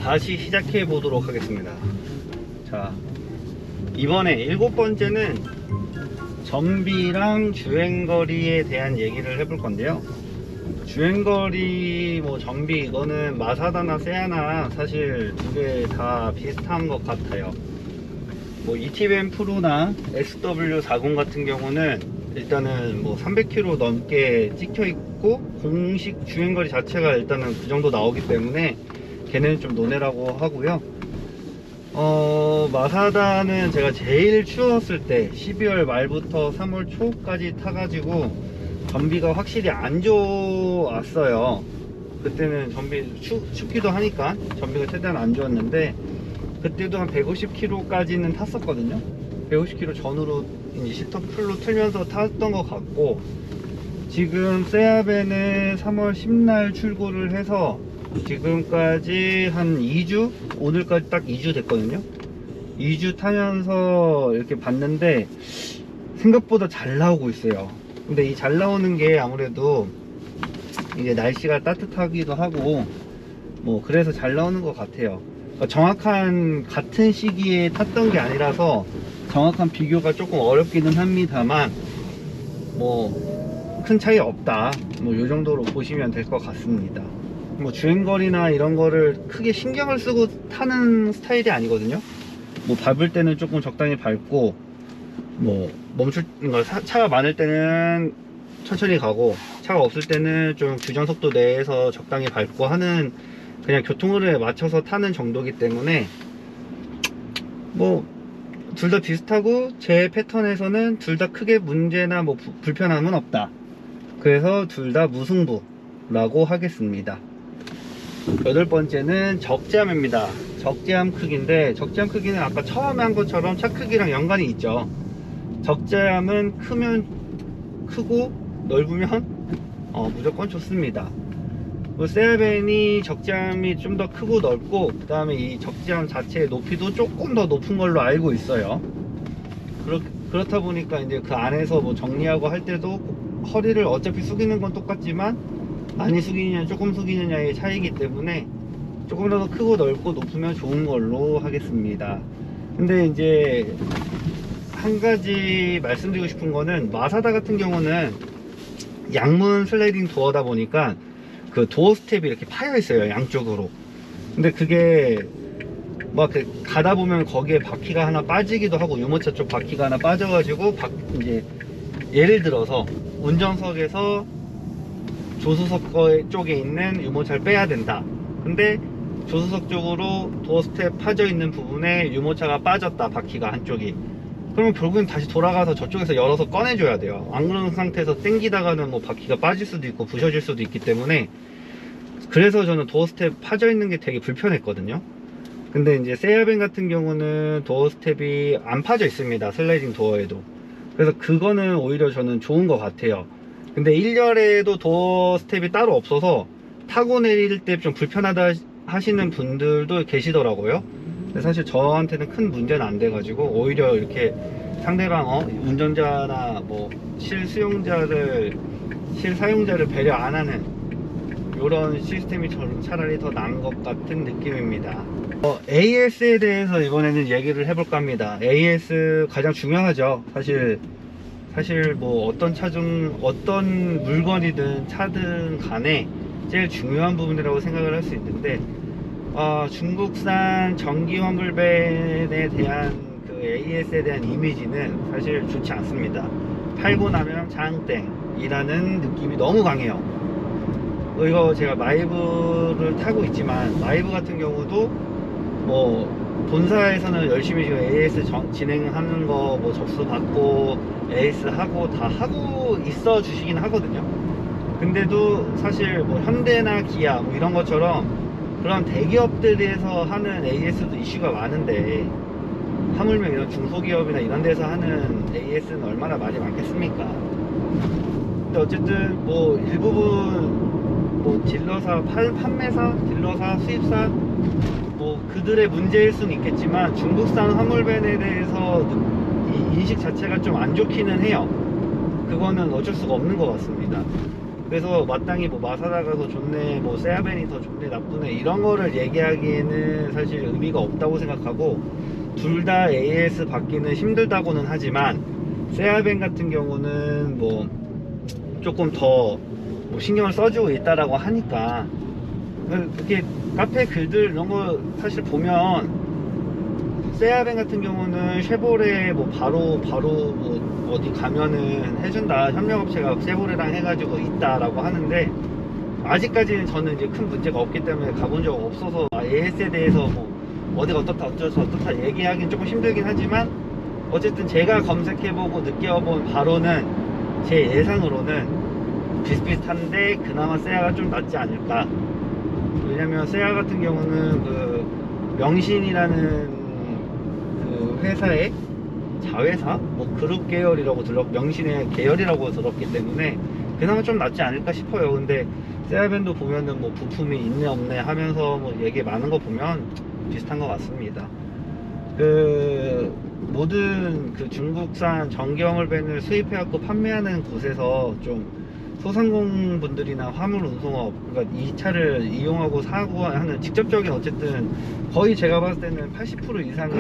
다시 시작해 보도록 하겠습니다. 자, 이번에 7번째는 전비랑 주행거리에 대한 얘기를 해볼 건데요. 주행거리, 전비, 이거는 마사다나 세아나 사실 두 개 다 비슷한 것 같아요. ETBM 프로나 SW40 같은 경우는 일단은 300km 넘게 찍혀 있고 공식 주행거리 자체가 일단은 그 정도 나오기 때문에 걔네는 좀 논외라고 하고요. 마사다는 제가 제일 추웠을 때 12월 말부터 3월 초까지 타가지고 전비가 확실히 안 좋았어요. 그때는 전비 춥기도 하니까 전비가 최대한 안 좋았는데, 그때도 한 150km까지는 탔었거든요. 150km 전후로 이제 시터 풀로 틀면서 탔던 것 같고, 지금 세아벤은 3월 10날 출고를 해서 지금까지 한 2주? 오늘까지 딱 2주 됐거든요. 2주 타면서 이렇게 봤는데 생각보다 잘 나오고 있어요. 근데 이 잘 나오는 게 아무래도 이제 날씨가 따뜻하기도 하고 그래서 잘 나오는 것 같아요. 정확한 같은 시기에 탔던 게 아니라서 정확한 비교가 조금 어렵기는 합니다만 큰 차이 없다, 요 정도로 보시면 될 것 같습니다. 주행거리나 이런 거를 크게 신경을 쓰고 타는 스타일이 아니거든요. 밟을 때는 조금 적당히 밟고, 차가 많을 때는 천천히 가고, 차가 없을 때는 좀 규정 속도 내에서 적당히 밟고 하는, 그냥 교통흐름에 맞춰서 타는 정도이기 때문에 둘 다 비슷하고, 제 패턴에서는 둘 다 크게 문제나 불편함은 없다. 그래서 둘 다 무승부라고 하겠습니다. 8번째는 적재함입니다. 적재함 크기인데, 적재함 크기는 아까 처음에 한 것처럼 차 크기랑 연관이 있죠. 적재함은 크고 넓으면 무조건 좋습니다. 세아벤이 적재함이 좀 더 크고 넓고, 그 다음에 이 적재함 자체의 높이도 조금 더 높은 걸로 알고 있어요. 그렇다 보니까 이제 그 안에서 정리하고 할 때도 허리를 어차피 숙이는 건 똑같지만 많이 숙이느냐 조금 숙이느냐의 차이기 때문에 조금 더 크고 넓고 높으면 좋은 걸로 하겠습니다. 근데 이제 한 가지 말씀드리고 싶은 거는, 마사다 같은 경우는 양문 슬라이딩 도어다 보니까 그 도어 스텝이 이렇게 파여 있어요, 양쪽으로. 근데 그게 가다 보면 거기에 바퀴가 하나 빠지기도 하고, 유모차 쪽 바퀴가 하나 빠져가지고 이제 예를 들어서 운전석에서 조수석 쪽에 있는 유모차를 빼야 된다. 근데 조수석 쪽으로 도어 스텝 파져 있는 부분에 유모차가 빠졌다, 바퀴가 한쪽이. 그러면 결국엔 다시 돌아가서 저쪽에서 열어서 꺼내줘야 돼요. 안 그런 상태에서 당기다가는 바퀴가 빠질 수도 있고 부셔질 수도 있기 때문에, 그래서 저는 도어 스텝 파져 있는 게 되게 불편했거든요. 근데 이제 세아벤 같은 경우는 도어 스텝이 안 파져 있습니다, 슬라이딩 도어에도. 그래서 그거는 오히려 저는 좋은 것 같아요. 근데 1열에도 도어 스텝이 따로 없어서 타고 내릴 때 좀 불편하다 하시는 분들도 계시더라고요. 근데 사실 저한테는 큰 문제는 안 돼가지고, 오히려 이렇게 상대방 운전자나 실사용자를 배려 안 하는 이런 시스템이 저는 차라리 더 나은 것 같은 느낌입니다. AS에 대해서 이번에는 얘기를 해볼까 합니다. AS 가장 중요하죠. 사실 어떤 차든 어떤 물건이든 차든 간에 제일 중요한 부분이라고 생각을 할 수 있는데, 중국산 전기 환불벤에 대한 그 AS에 대한 이미지는 사실 좋지 않습니다. 팔고 나면 장땡이라는 느낌이 너무 강해요. 이거 제가 마이브를 타고 있지만, 마이브 같은 경우도 본사에서는 열심히 지금 AS 진행하는 거 접수 받고 AS 하고 다 하고 있어 주시긴 하거든요. 근데도 사실 현대나 기아 이런 것처럼 그런 대기업들에서 하는 AS도 이슈가 많은데, 하물며 이런 중소기업이나 이런 데서 하는 AS는 얼마나 말이 많겠습니까? 근데 어쨌든 일부분 딜러사, 판매사, 딜러사, 수입사 그들의 문제일 수는 있겠지만, 중국산 화물벤에 대해서 이 인식 자체가 좀 안 좋기는 해요. 그거는 어쩔 수가 없는 것 같습니다. 그래서 마땅히 뭐 마사다가 더 좋네, 뭐 세아벤이 더 좋네, 나쁘네 이런 거를 얘기하기에는 사실 의미가 없다고 생각하고, 둘 다 AS 받기는 힘들다고는 하지만 세아벤 같은 경우는 뭐 조금 더 뭐 신경을 써주고 있다라고 하니까, 이렇게 카페 글들 이런 거 사실 보면 세아벤 같은 경우는 쉐보레 뭐 바로 뭐 어디 가면은 해준다, 협력업체가 쉐보레랑 해가지고 있다라고 하는데, 아직까지는 저는 이제 큰 문제가 없기 때문에 가본 적 없어서 AS에 대해서 뭐 어디가 어떻다 어쩌다 얘기하기는 조금 힘들긴 하지만, 어쨌든 제가 검색해보고 느껴본 바로는 제 예상으로는 비슷비슷한데 그나마 세아가 좀 낫지 않을까. 왜냐면 세아 같은 경우는 그 명신이라는 그 회사의 자회사 뭐 그룹 계열이라고 명신의 계열이라고 들었기 때문에 그나마 좀 낫지 않을까 싶어요. 근데 세아벤도 보면은 뭐 부품이 있네 없네 하면서 뭐 얘기 많은 거 보면 비슷한 것 같습니다. 그 모든 그 중국산 전기화물밴을 수입해갖고 판매하는 곳에서 좀 소상공분들이나 화물 운송업, 그러니까 이 차를 이용하고 사고 하는 직접적인, 어쨌든 거의 제가 봤을 때는 80% 이상이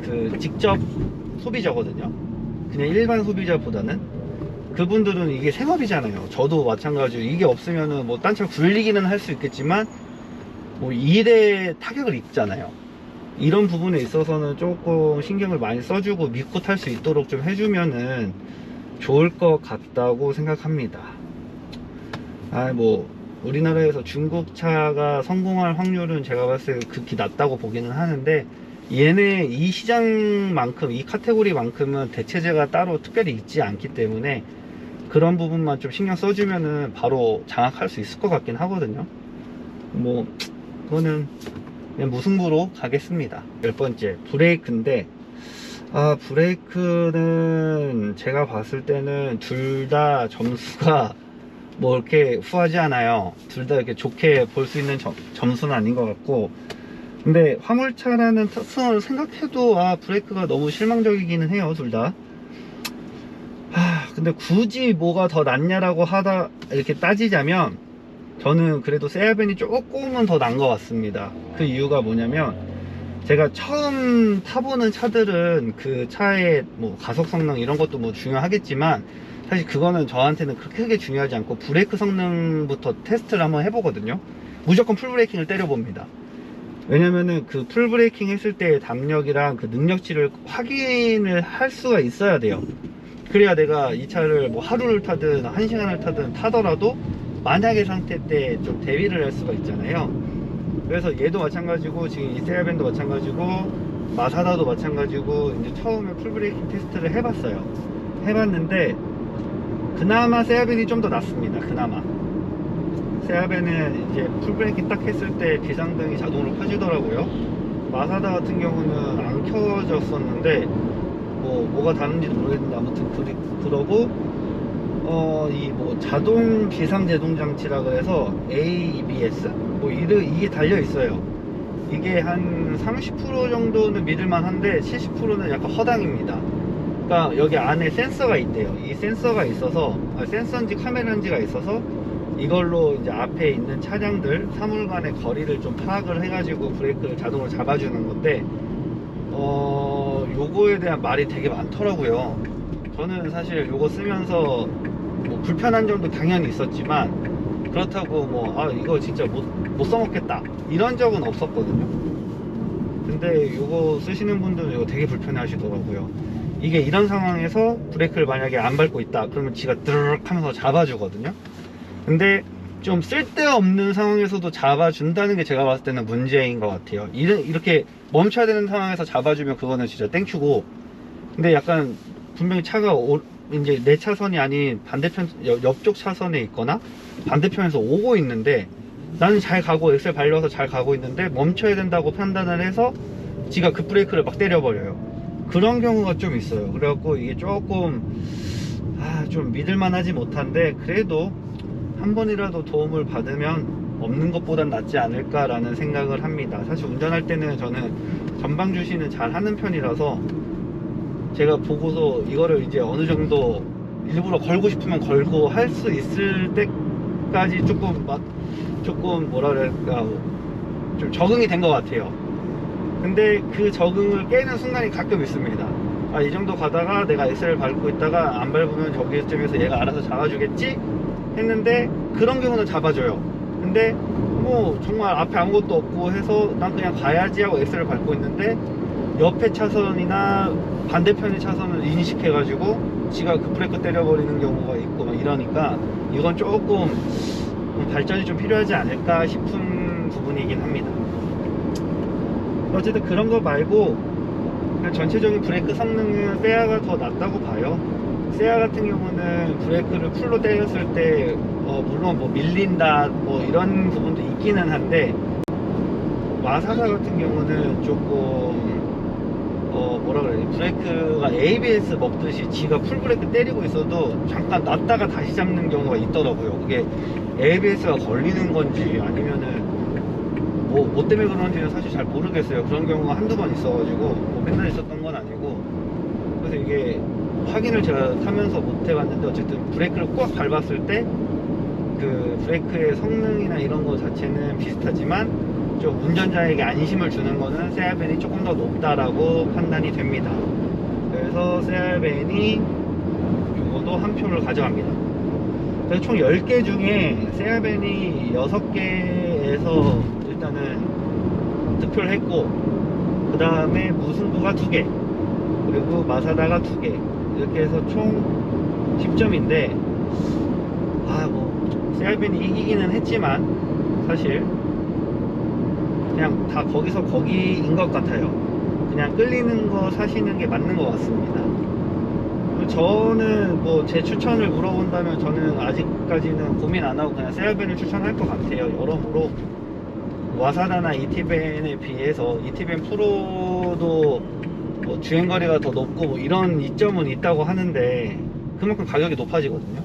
그 직접 소비자거든요. 그냥 일반 소비자보다는. 그분들은 이게 생업이잖아요. 저도 마찬가지로 이게 없으면은 뭐 딴 차 굴리기는 할 수 있겠지만 뭐 일에 타격을 입잖아요. 이런 부분에 있어서는 조금 신경을 많이 써주고 믿고 탈 수 있도록 좀 해주면은 좋을 것 같다고 생각합니다. 뭐 우리나라에서 중국차가 성공할 확률은 제가 봤을 때 극히 낮다고 보기는 하는데, 얘네 이 시장만큼, 이 카테고리만큼은 대체제가 따로 특별히 있지 않기 때문에 그런 부분만 좀 신경 써주면은 바로 장악할 수 있을 것 같긴 하거든요. 뭐 그거는 그냥 무승부로 가겠습니다. 10번째 브레이크인데, 브레이크는 제가 봤을 때는 둘 다 점수가 뭐 이렇게 후하지 않아요. 둘 다 이렇게 좋게 볼 수 있는 점수는 아닌 것 같고, 근데 화물차라는 특성을 생각해도 브레이크가 너무 실망적이기는 해요, 둘 다. 근데 굳이 뭐가 더 낫냐라고 이렇게 따지자면 저는 그래도 세아벤이 조금은 더 나은 것 같습니다. 그 이유가 뭐냐면, 제가 처음 타보는 차들은 그 차의 뭐 가속 성능 이런 것도 뭐 중요하겠지만, 사실 그거는 저한테는 그렇게 크게 중요하지 않고 브레이크 성능부터 테스트를 한번 해보거든요. 무조건 풀브레이킹을 때려봅니다. 왜냐면은 그 풀브레이킹 했을 때의 담력이랑 그 능력치를 확인을 할 수가 있어야 돼요. 그래야 내가 이 차를 뭐 하루를 타든 1시간을 타든 타더라도 만약의 상태 때 좀 대비를 할 수가 있잖아요. 그래서 얘도 마찬가지고, 지금 이 세아벤도 마찬가지고, 마사다도 마찬가지고, 이제 처음에 풀브레이킹 테스트를 해봤어요. 해봤는데 그나마 세아벤이 좀 더 낫습니다. 그나마 세아벤은 이제 풀브레이킹 딱 했을 때 비상등이 자동으로 켜지더라고요. 마사다 같은 경우는 안 켜졌었는데 뭐가 다른지도 모르겠는데 아무튼 그러고 이 뭐 자동 비상 제동 장치라 그래서 ABS 뭐 이게 달려 있어요. 이게 한 30% 정도는 믿을만 한데 70%는 약간 허당입니다. 그러니까 여기 안에 센서가 있대요. 이 센서가 있어서, 센서인지 카메라인지가 있어서 이걸로 이제 앞에 있는 차량들 사물 간의 거리를 좀 파악을 해가지고 브레이크를 자동으로 잡아주는 건데, 요거에 대한 말이 되게 많더라고요. 저는 사실 요거 쓰면서 뭐 불편한 점도 당연히 있었지만, 그렇다고 뭐 이거 진짜 못 써먹겠다 이런 적은 없었거든요. 근데 요거 쓰시는 분들은 이거 되게 불편해 하시더라고요. 이게 이런 상황에서 브레이크를 만약에 안 밟고 있다 그러면 지가 드르륵 하면서 잡아주거든요. 근데 좀 쓸데없는 상황에서도 잡아준다는 게 제가 봤을 때는 문제인 것 같아요. 이렇게 멈춰야 되는 상황에서 잡아주면 그거는 진짜 땡큐고, 근데 약간 분명히 차가 이제 내 차선이 아닌 반대편 옆쪽 차선에 있거나 반대편에서 오고 있는데, 나는 잘 가고 엑셀 밟려서 잘 가고 있는데 멈춰야 된다고 판단을 해서 지가 급브레이크를 막 때려버려요. 그런 경우가 좀 있어요. 그래갖고 이게 조금 좀 믿을만하지 못한데, 그래도 한 번이라도 도움을 받으면 없는 것보단 낫지 않을까라는 생각을 합니다. 사실 운전할 때는 저는 전방 주시는 잘 하는 편이라서 제가 보고서 이거를 이제 어느 정도 일부러 걸고 싶으면 걸고 할 수 있을 때까지 조금 뭐라 그럴까, 좀 적응이 된 것 같아요. 근데 그 적응을 깨는 순간이 가끔 있습니다. 아, 이 정도 가다가 내가 엑셀을 밟고 있다가 안 밟으면 저기쯤에서 얘가 알아서 잡아주겠지 했는데, 그런 경우는 잡아줘요. 근데 뭐 정말 앞에 아무것도 없고 해서 난 그냥 가야지 하고 엑셀을 밟고 있는데, 옆에 차선이나 반대편의 차선을 인식해가지고 지가 그 브레이크 때려버리는 경우가 있고 막 이러니까, 이건 조금 발전이 좀 필요하지 않을까 싶은 부분이긴 합니다. 어쨌든 그런 거 말고 그냥 전체적인 브레이크 성능은 세아가 더 낫다고 봐요. 세아 같은 경우는 브레이크를 풀로 때렸을 때 물론 뭐 밀린다 뭐 이런 부분도 있기는 한데, 마사사 같은 경우는 조금 뭐라 그래야 돼, 브레이크가 ABS 먹듯이 지가 풀브레이크 때리고 있어도 잠깐 놨다가 다시 잡는 경우가 있더라고요. 그게 ABS가 걸리는 건지 아니면은 뭐 때문에 그런지는 사실 잘 모르겠어요. 그런 경우가 한두 번 있어가지고 뭐 맨날 있었던 건 아니고, 그래서 이게 확인을 제가 타면서 못 해봤는데, 어쨌든 브레이크를 꽉 밟았을 때 그 브레이크의 성능이나 이런 거 자체는 비슷하지만 좀 운전자에게 안심을 주는 거는 세알벤이 조금 더 높다라고 판단이 됩니다. 그래서 세알벤이 요거도 한 표를 가져갑니다. 그래서 총 10개 중에 세알벤이 6개에서 일단은 득표를 했고, 그 다음에 무승부가 2개, 그리고 마사다가 2개, 이렇게 해서 총 10점인데, 뭐 세알벤이 이기기는 했지만 사실 그냥 다 거기서 거기인 것 같아요. 그냥 끌리는 거 사시는 게 맞는 것 같습니다. 저는 뭐 제 추천을 물어본다면 저는 아직까지는 고민 안 하고 그냥 세알벤을 추천할 것 같아요. 여러모로 와사다나 이티벤에 비해서 이티벤 프로도 뭐 주행거리가 더 높고 뭐 이런 이점은 있다고 하는데, 그만큼 가격이 높아지거든요.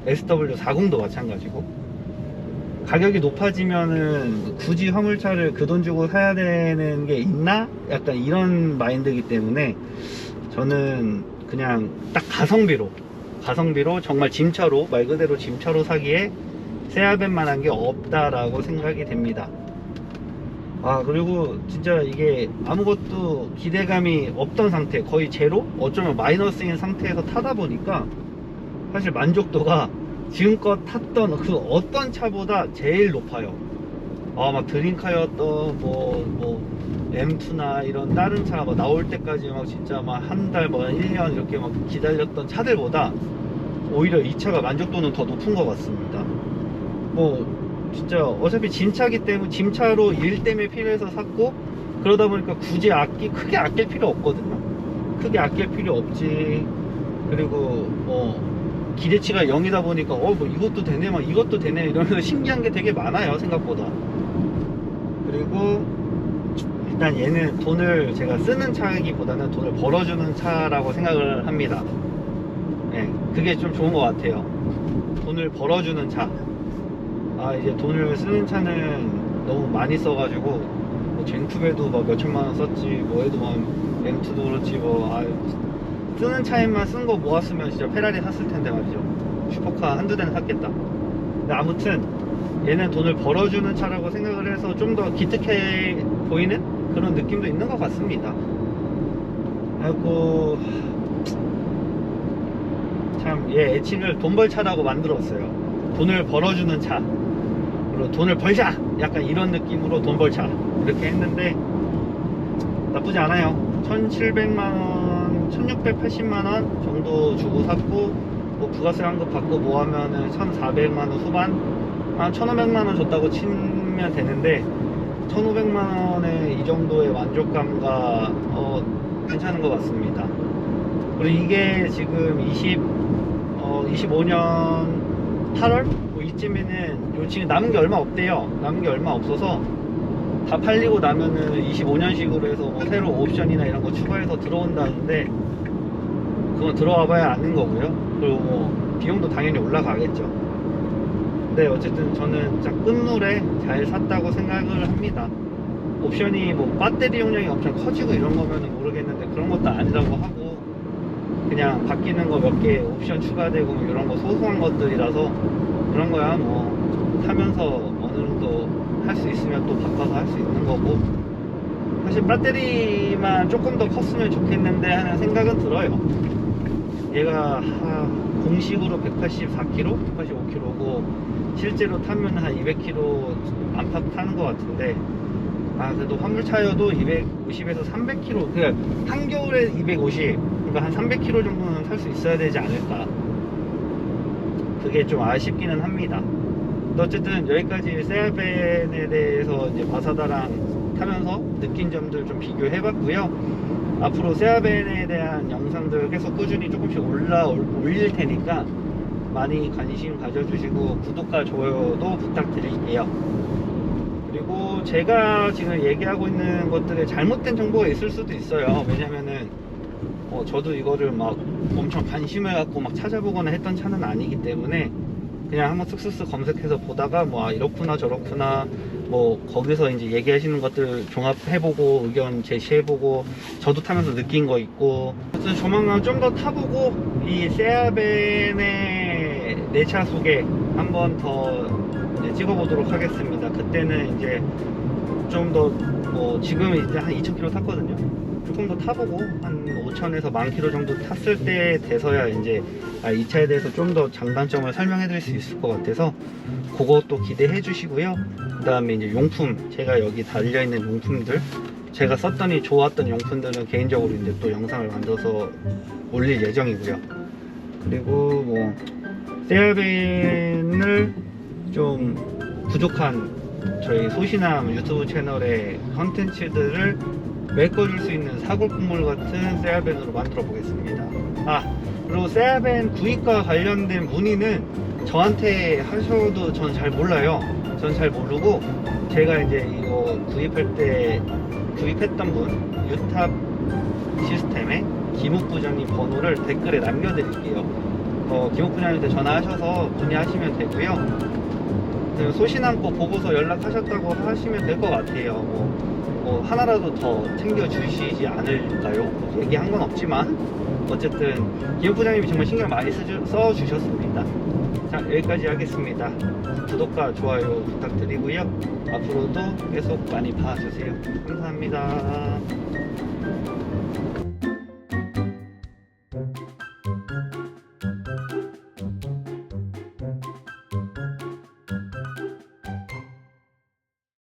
SW40도 마찬가지고, 가격이 높아지면은 굳이 화물차를 그 돈 주고 사야 되는 게 있나? 약간 이런 마인드이기 때문에 저는 그냥 딱 가성비로 정말 짐차로, 말 그대로 짐차로 사기에 세알벤만한 게 없다라고 생각이 됩니다. 그리고 진짜 이게 아무것도 기대감이 없던 상태, 거의 제로? 어쩌면 마이너스인 상태에서 타다 보니까 사실 만족도가 지금껏 탔던 그 어떤 차보다 제일 높아요. 막 드림카였던 뭐 M2나 이런 다른 차가 막 나올 때까지 막 진짜 막 한 달, 뭐 1년 이렇게 막 기다렸던 차들보다 오히려 이 차가 만족도는 더 높은 것 같습니다. 뭐 진짜 어차피 짐차기 때문에 짐차로 일 때문에 필요해서 샀고, 그러다 보니까 굳이 크게 아낄 필요 없거든요. 크게 아낄 필요 없지. 그리고 기대치가 0이다 보니까 뭐 이것도 되네, 막 이것도 되네, 이러면서 신기한 게 되게 많아요, 생각보다. 그리고 일단 얘는 돈을 제가 쓰는 차이기보다는 돈을 벌어주는 차라고 생각을 합니다. 네, 그게 좀 좋은 것 같아요. 돈을 벌어주는 차. 이제 돈을 쓰는 차는 너무 많이 써가지고, 뭐 젠투베도 막 몇천만원 썼지, 뭐해도 막 M2도 그렇지, 쓰는 차에만 쓴 거 모았으면 진짜 페라리 샀을 텐데 말이죠. 슈퍼카 한두 대는 샀겠다. 근데 아무튼 얘는 돈을 벌어주는 차라고 생각을 해서 좀 더 기특해 보이는 그런 느낌도 있는 것 같습니다. 하고 참 얘 애칭을 돈벌차라고 만들었어요. 돈을 벌어주는 차, 그리고 돈을 벌자, 약간 이런 느낌으로 돈벌차 이렇게 했는데 나쁘지 않아요. 1700만원 1680만원 정도 주고 샀고, 뭐 부가세 환급 받고 뭐 하면은 1400만원 후반, 한 1500만원 줬다고 치면 되는데, 1500만원에 이 정도의 만족감과 괜찮은 것 같습니다. 그리고 이게 지금 25년 8월? 뭐 이쯤에는 지금 남은 게 얼마 없대요. 남은 게 얼마 없어서 다 팔리고 나면은 25년식으로 해서 뭐 새로 옵션이나 이런 거 추가해서 들어온다는데, 그건 들어와 봐야 아는 거고요. 그리고 뭐 비용도 당연히 올라가겠죠. 근데 어쨌든 저는 진짜 끝물에 잘 샀다고 생각을 합니다. 옵션이 뭐 배터리 용량이 엄청 커지고 이런 거면은 모르겠는데, 그런 것도 아니라고 하고, 그냥 바뀌는 거 몇 개 옵션 추가되고 뭐 이런 거 소소한 것들이라서 그런 거야. 뭐 타면서 어느 정도 할 수 있으면 또 바꿔서 할 수 있는 거고, 사실 배터리만 조금 더 컸으면 좋겠는데 하는 생각은 들어요. 얘가 공식으로 184km, 185km고 실제로 타면 한 200km 안팎 타는 것 같은데, 그래도 화물차여도 250에서 300km, 그러니까 한겨울에 250, 그러니까 한 300km 정도는 탈 수 있어야 되지 않을까. 그게 좀 아쉽기는 합니다. 어쨌든 여기까지 세아벤에 대해서 이제 마사다랑 타면서 느낀 점들 좀 비교해 봤고요. 앞으로 세아벤에 대한 영상들 계속 꾸준히 조금씩 올릴 테니까 많이 관심 가져주시고 구독과 좋아요도 부탁드릴게요. 그리고 제가 지금 얘기하고 있는 것들에 잘못된 정보가 있을 수도 있어요. 왜냐면은 저도 이거를 막 엄청 관심을 갖고 막 찾아보거나 했던 차는 아니기 때문에 그냥 한번 쓱쓱쓱 검색해서 보다가 뭐 이렇구나 저렇구나, 뭐 거기서 이제 얘기하시는 것들 종합해보고 의견 제시해보고 저도 타면서 느낀 거 있고, 그래서 조만간 좀 더 타보고 이 세아벤의 내 차 소개 한번 더 이제 찍어보도록 하겠습니다. 그때는 이제 좀 더 지금 이제 한 2000km 탔거든요. 조금 더 타보고 한 5000에서 10,000km 정도 탔을 때 돼서야 이제 이 차에 대해서 좀 더 장단점을 설명해 드릴 수 있을 것 같아서 그것도 기대해 주시고요. 그 다음에 이제 용품, 제가 여기 달려있는 용품들, 제가 썼더니 좋았던 용품들은 개인적으로 이제 또 영상을 만들어서 올릴 예정이고요. 그리고 뭐 세아벤을 좀 부족한 저희 소신함 유튜브 채널의 컨텐츠들을 메꿔줄 수 있는 사골국물 같은 세아벤으로 만들어 보겠습니다. 그리고 세아벤 구입과 관련된 문의는 저한테 하셔도 전 잘 몰라요. 전 잘 모르고, 제가 이제 이거 구입했던 분 유탑 시스템에 김욱 부장님 번호를 댓글에 남겨드릴게요. 김욱 부장님한테 전화하셔서 문의하시면 되고요. 소신함 거 보고서 연락하셨다고 하시면 될 것 같아요. 뭐 하나라도 더 챙겨주시지 않을까요? 얘기한 건 없지만 어쨌든 김욱 부장님이 정말 신경 많이 써주셨습니다. 자, 여기까지 하겠습니다. 구독과 좋아요 부탁드리고요. 앞으로도 계속 많이 봐주세요. 감사합니다.